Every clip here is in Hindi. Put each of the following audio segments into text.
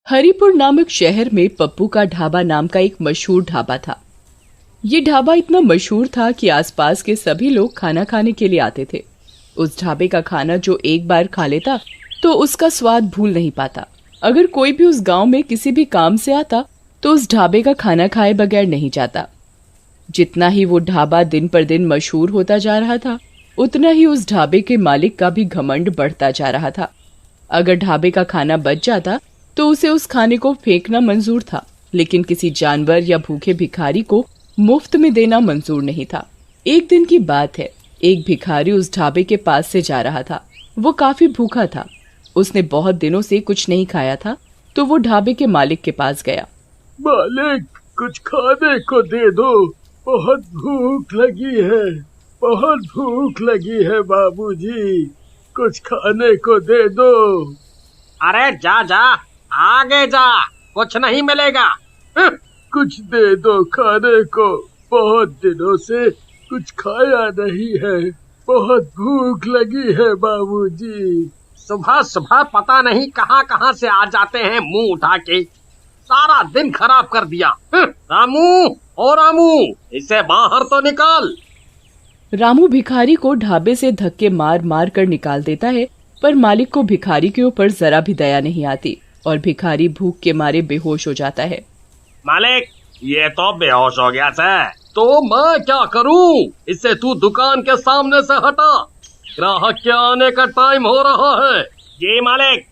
हरिपुर नामक शहर में पप्पू का ढाबा नाम का एक मशहूर ढाबा था। ये ढाबा इतना मशहूर था कि आसपास के सभी लोग खाना खाने के लिए आते थे। उस ढाबे का खाना जो एक बार खा लेता तो उसका स्वाद भूल नहीं पाता। अगर कोई भी उस गांव में किसी भी काम से आता तो उस ढाबे का खाना खाए बगैर नहीं जाता। जितना ही वो ढाबा दिन पर दिन मशहूर होता जा रहा था, उतना ही उस ढाबे के मालिक का भी घमंड बढ़ता जा रहा था। अगर ढाबे का खाना बच जाता तो उसे उस खाने को फेंकना मंजूर था, लेकिन किसी जानवर या भूखे भिखारी को मुफ्त में देना मंजूर नहीं था। एक दिन की बात है, एक भिखारी उस ढाबे के पास से जा रहा था। वो काफी भूखा था। उसने बहुत दिनों से कुछ नहीं खाया था, तो वो ढाबे के मालिक के पास गया। मालिक, कुछ खाने को दे दो, बहुत भूख लगी है, बहुत भूख लगी है बाबूजी, कुछ खाने को दे दो। अरे जा जा, आगे जा, कुछ नहीं मिलेगा। कुछ दे दो खाने को, बहुत दिनों से कुछ खाया नहीं है, बहुत भूख लगी है बाबूजी। सुबह सुबह पता नहीं कहां कहां से आ जाते हैं मुंह उठा के, सारा दिन खराब कर दिया। रामू, ओ रामू, इसे बाहर तो निकाल। रामू भिखारी को ढाबे से धक्के मार मार कर निकाल देता है, पर मालिक को भिखारी के ऊपर जरा भी दया नहीं आती और भिखारी भूख के मारे बेहोश हो जाता है। मालिक, ये तो बेहोश हो गया था। तो मैं क्या करूं? इसे तू दुकान के सामने से हटा, ग्राहक के आने का टाइम हो रहा है। जी मालिक।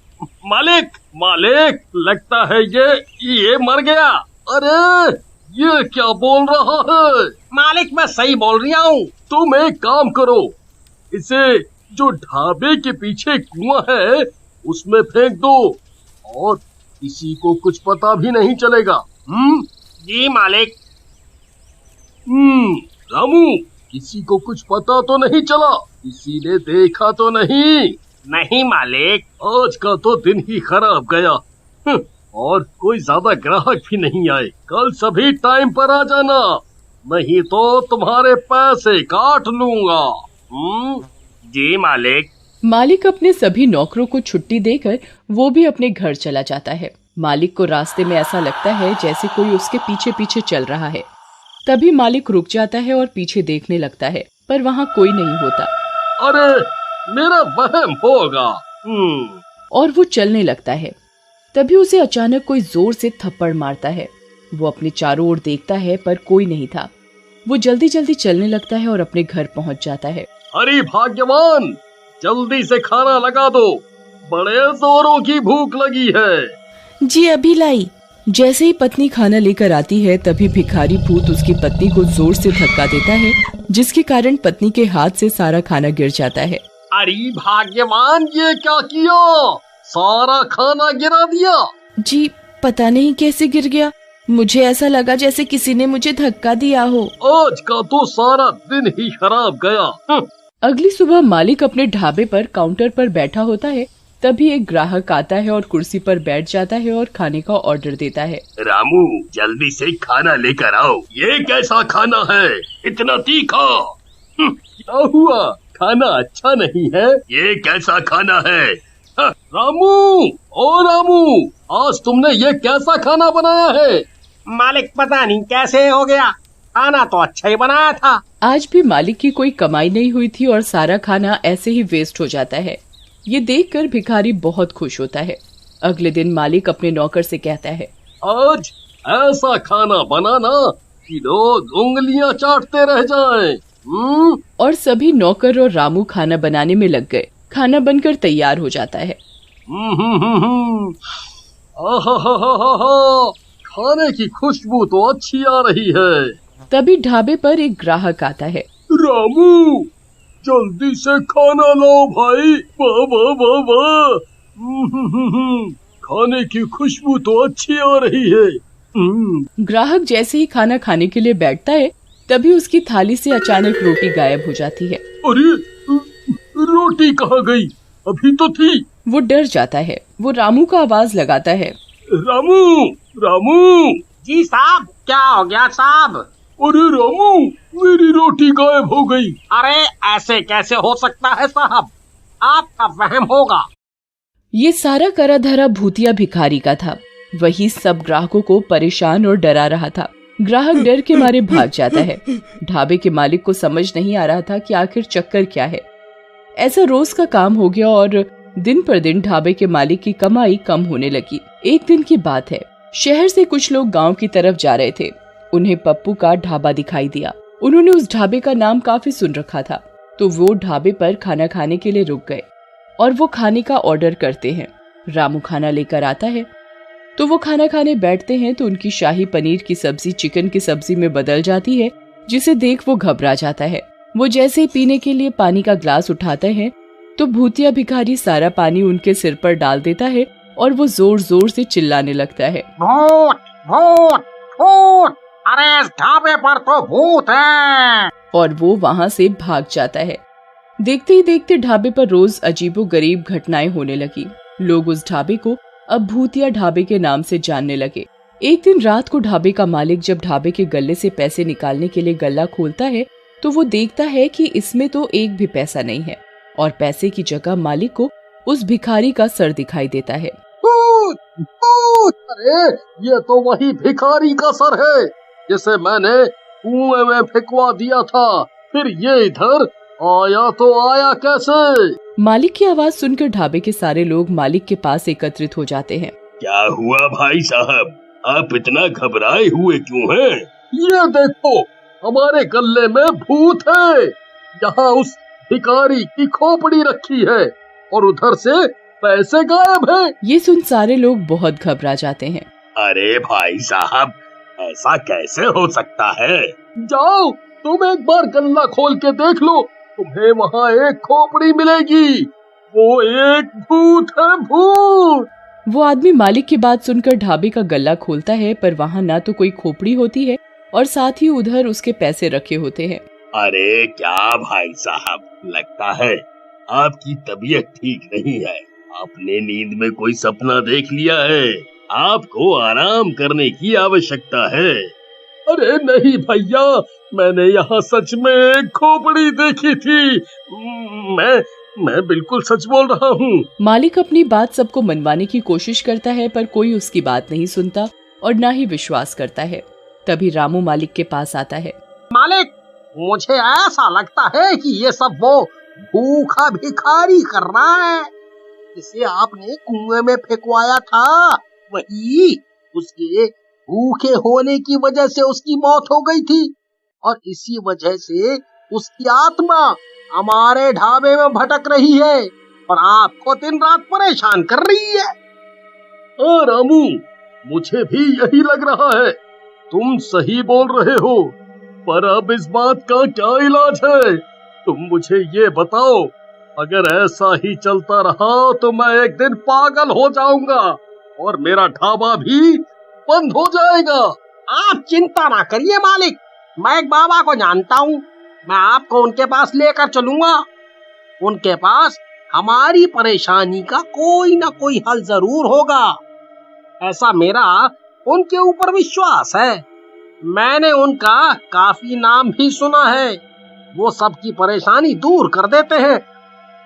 मालिक, मालिक, लगता है ये मर गया। अरे ये क्या बोल रहा है? मालिक, मैं सही बोल रहा हूँ। तुम एक काम करो, इसे जो ढाबे के पीछे कुआं है उसमें फेंक दो और किसी को कुछ पता भी नहीं चलेगा। जी मालिक। रामू, किसी को कुछ पता तो नहीं चला? किसी ने देखा तो नहीं? नहीं मालिक। आज का तो दिन ही खराब गया। और कोई ज्यादा ग्राहक भी नहीं आए। कल सभी टाइम पर आ जाना, नहीं तो तुम्हारे पैसे काट लूंगा। जी मालिक। मालिक अपने सभी नौकरों को छुट्टी देकर वो भी अपने घर चला जाता है। मालिक को रास्ते में ऐसा लगता है जैसे कोई उसके पीछे पीछे चल रहा है। तभी मालिक रुक जाता है और पीछे देखने लगता है, पर वहाँ कोई नहीं होता। अरे मेरा वहम होगा। और वो चलने लगता है। तभी उसे अचानक कोई जोर से थप्पड़ मारता है। वो अपने चारों ओर देखता है, पर कोई नहीं था। वो जल्दी जल्दी चलने लगता है और अपने घर पहुँच जाता है। अरे भाग्यवान, जल्दी से खाना लगा दो, बड़े जोरों की भूख लगी है। जी अभी लाई। जैसे ही पत्नी खाना लेकर आती है, तभी भिखारी भूत उसकी पत्नी को जोर से धक्का देता है, जिसके कारण पत्नी के हाथ से सारा खाना गिर जाता है। अरे भाग्यवान, ये क्या किया? सारा खाना गिरा दिया। जी पता नहीं कैसे गिर गया, मुझे ऐसा लगा जैसे किसी ने मुझे धक्का दिया हो। आज का तो सारा दिन ही खराब गया। अगली सुबह मालिक अपने ढाबे पर काउंटर पर बैठा होता है। तभी एक ग्राहक आता है और कुर्सी पर बैठ जाता है और खाने का ऑर्डर देता है। रामू, जल्दी से खाना लेकर आओ। ये कैसा खाना है, इतना तीखा? क्या हुआ, खाना अच्छा नहीं है? ये कैसा खाना है? रामू, ओ रामू, आज तुमने ये कैसा खाना बनाया है? मालिक, पता नहीं कैसे हो गया, खाना तो अच्छा ही बनाया था। आज भी मालिक की कोई कमाई नहीं हुई थी और सारा खाना ऐसे ही वेस्ट हो जाता है। ये देखकर भिखारी बहुत खुश होता है। अगले दिन मालिक अपने नौकर से कहता है, आज ऐसा खाना बनाना कि लोग उंगलियां चाटते रह जाएं। और सभी नौकर और रामू खाना बनाने में लग गए। खाना बनकर तैयार हो जाता है। खाने की खुशबू तो अच्छी आ रही है। तभी ढाबे पर एक ग्राहक आता है। रामू, जल्दी से खाना लाओ भाई। वाह वाह वाह वाह, खाने की खुशबू तो अच्छी आ रही है। ग्राहक जैसे ही खाना खाने के लिए बैठता है, तभी उसकी थाली से अचानक रोटी गायब हो जाती है। अरे रोटी कहाँ गई? अभी तो थी। वो डर जाता है। वो रामू का आवाज लगाता है। रामू, रामू। जी साहब, क्या हो गया साहब? अरे रामू, मेरी रोटी गायब हो गई। अरे ऐसे कैसे हो सकता है साहब, आपका वहम होगा। ये सारा करा धरा भूतिया भिखारी का था। वही सब ग्राहकों को परेशान और डरा रहा था। ग्राहक डर के मारे भाग जाता है। ढाबे के मालिक को समझ नहीं आ रहा था कि आखिर चक्कर क्या है। ऐसा रोज का काम हो गया और दिन पर दिन ढाबे के मालिक की कमाई कम होने लगी। एक दिन की बात है, शहर से कुछ लोग गांव की तरफ जा रहे थे। उन्हें पप्पू का ढाबा दिखाई दिया। उन्होंने उस ढाबे का नाम काफी सुन रखा था, तो वो ढाबे पर खाना खाने के लिए रुक गए और वो खाने का ऑर्डर करते हैं। रामू खाना लेकर आता है तो वो खाना खाने बैठते हैं तो उनकी शाही पनीर की सब्जी चिकन की सब्जी में बदल जाती है, जिसे देख वो घबरा जाता है। वो जैसे ही पीने के लिए पानी का ग्लास उठाते हैं तो भूतिया भिखारी सारा पानी उनके सिर पर डाल देता है और वो जोर जोर से चिल्लाने लगता है, भूत भूत भूत, अरे इस ढाबे पर तो भूत है। और वो वहाँ से भाग जाता है। देखते ही देखते ढाबे पर रोज अजीबोगरीब घटनाएं होने लगी। लोग उस ढाबे को अब भूतिया ढाबे के नाम से जानने लगे। एक दिन रात को ढाबे का मालिक जब ढाबे के गल्ले से पैसे निकालने के लिए गल्ला खोलता है तो वो देखता है कि इसमें तो एक भी पैसा नहीं है और पैसे की जगह मालिक को उस भिखारी का सर दिखाई देता है। भूत भूत, अरे ये तो वही भिखारी का सर है जिसे मैंने कुएं में फेंकवा दिया था। फिर ये इधर आया तो आया कैसे? मालिक की आवाज सुनकर ढाबे के सारे लोग मालिक के पास एकत्रित हो जाते हैं। क्या हुआ भाई साहब, आप इतना घबराए हुए क्यों हैं? ये देखो, हमारे गल्ले में भूत है। यहाँ उस भिखारी की खोपड़ी रखी है और उधर से पैसे गायब हैं। ये सुन सारे लोग बहुत घबरा जाते हैं। अरे भाई साहब, ऐसा कैसे हो सकता है? जाओ, तुम एक बार गल्ला खोल के देख लो, तुम्हें वहाँ एक खोपड़ी मिलेगी। वो एक भूत है, भूत। वो आदमी मालिक की बात सुनकर ढाबे का गल्ला खोलता है, पर वहाँ ना तो कोई खोपड़ी होती है और साथ ही उधर उसके पैसे रखे होते हैं। अरे क्या भाई साहब, लगता है आपकी तबीयत ठीक नहीं है। आपने नींद में कोई सपना देख लिया है। आपको आराम करने की आवश्यकता है। अरे नहीं भैया, मैंने यहाँ सच में एक खोपड़ी देखी थी। मैं बिल्कुल सच बोल रहा हूँ। मालिक अपनी बात सबको मनवाने की कोशिश करता है, पर कोई उसकी बात नहीं सुनता और ना ही विश्वास करता है। तभी रामू मालिक के पास आता है। मालिक, मुझे ऐसा लगता है कि ये सब वो भूखा भिखारी कर रहा है जिसे आपने कुएं में फेंकवाया था। वही उसके भूखे होने की वजह से उसकी मौत हो गई थी और इसी वजह से उसकी आत्मा हमारे ढाबे में भटक रही है और आपको दिन रात परेशान कर रही है। रामू, मुझे भी यही लग रहा है। तुम सही बोल रहे हो, पर अब इस बात का क्या इलाज है? तुम मुझे ये बताओ। अगर ऐसा ही चलता रहा तो मैं एक दिन पागल हो जाऊंगा और मेरा ढाबा भी बंद हो जाएगा। आप चिंता ना करिए मालिक, मैं एक बाबा को जानता हूँ। मैं आपको उनके पास लेकर चलूंगा। उनके पास हमारी परेशानी का कोई ना कोई हल जरूर होगा। ऐसा मेरा उनके ऊपर विश्वास है। मैंने उनका काफी नाम भी सुना है। वो सबकी परेशानी दूर कर देते हैं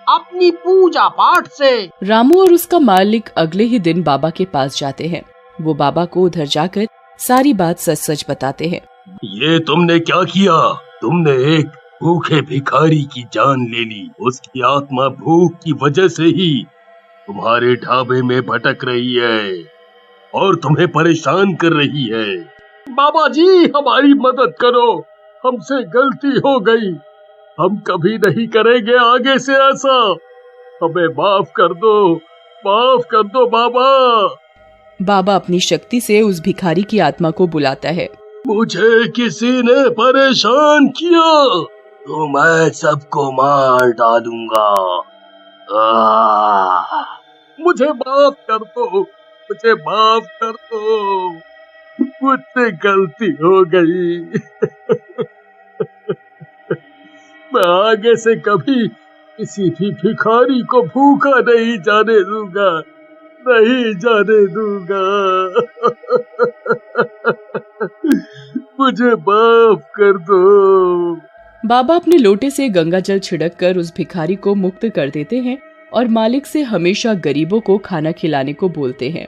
अपनी पूजा पाठ से। रामू और उसका मालिक अगले ही दिन बाबा के पास जाते हैं। वो बाबा को उधर जाकर सारी बात सच सच बताते हैं। ये तुमने क्या किया? तुमने एक भूखे भिखारी की जान ले ली। उसकी आत्मा भूख की वजह से ही तुम्हारे ढाबे में भटक रही है और तुम्हें परेशान कर रही है। बाबा जी, हमारी मदद करो, हमसे गलती हो गई। हम कभी नहीं करेंगे आगे से ऐसा। हमें माफ कर दो बाबा। बाबा अपनी शक्ति से उस भिखारी की आत्मा को बुलाता है। मुझे किसी ने परेशान किया तो मैं सबको मार डालूंगा। मुझे माफ कर दो, मुझसे गलती हो गई। मैं आगे से कभी किसी भी भिखारी को भूखा नहीं जाने दूंगा। मुझे माफ कर दो। बाबा अपने लोटे से गंगा जल छिड़ककर उस भिखारी को मुक्त कर देते हैं और मालिक से हमेशा गरीबों को खाना खिलाने को बोलते हैं।